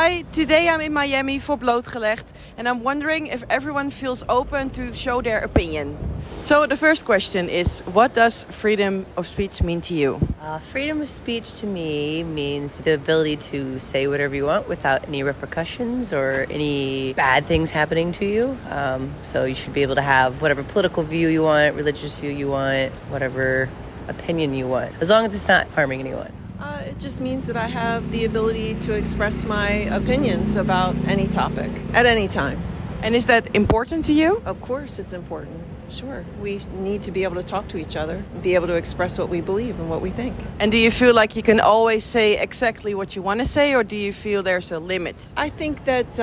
Hi, today I'm in Miami for Blootgelegd, and I'm wondering if everyone feels open to show their opinion. So the first question is, what does freedom of speech mean to you? Freedom of speech to me means the ability to say whatever you want without any repercussions or any bad things happening to you. So you should be able to have whatever political view you want, religious view you want, whatever opinion you want, as long as it's not harming anyone. It just means that I have the ability to express my opinions about any topic at any time. And is that important to you? Of course, it's important. Sure. We need to be able to talk to each other and be able to express what we believe and what we think. And do you feel like you can always say exactly what you want to say, or do you feel there's a limit? I think that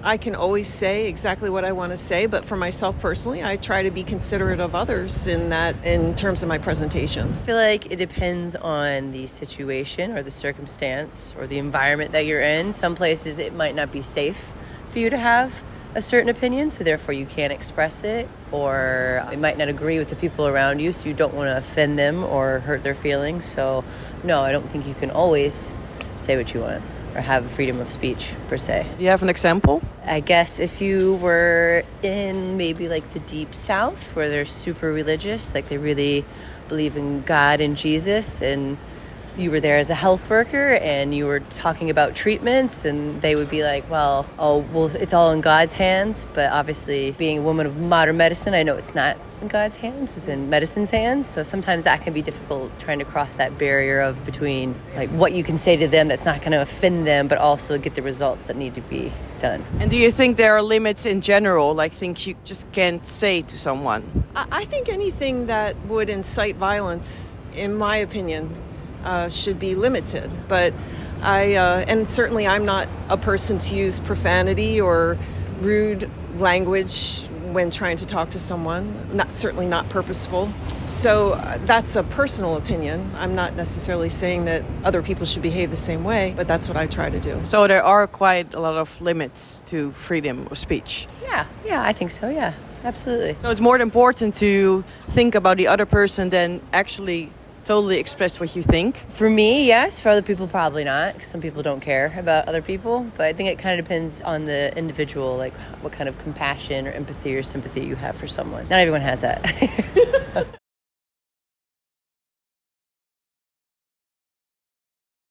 I can always say exactly what I want to say, but for myself personally, I try to be considerate of others in terms of my presentation. I feel like it depends on the situation or the circumstance or the environment that you're in. Some places it might not be safe for you to have a certain opinion, so therefore you can't express it, or it might not agree with the people around you, so you don't want to offend them or hurt their feelings. So no, I don't think you can always say what you want or have freedom of speech per se. Do you have an example? I guess if you were in maybe like the deep South where they're super religious, like they really believe in God and Jesus, and you were there as a health worker and you were talking about treatments, and they would be like, well, it's all in God's hands. But obviously, being a woman of modern medicine, I know it's not in God's hands, it's in medicine's hands. So sometimes that can be difficult, trying to cross that barrier of between like what you can say to them that's not going to offend them, but also get the results that need to be done. And do you think there are limits in general, like things you just can't say to someone? I think anything that would incite violence, in my opinion, should be limited. But and certainly I'm not a person to use profanity or rude language when trying to talk to someone, certainly not purposeful. So that's a personal opinion. I'm not necessarily saying that other people should behave the same way, but that's what I try to do. So there are quite a lot of limits to freedom of speech. Yeah, I think so, yeah, absolutely. So it's more important to think about the other person than actually totally express what you think? For me, yes. For other people, probably not, because some people don't care about other people. But I think it kind of depends on the individual, like what kind of compassion or empathy or sympathy you have for someone. Not everyone has that.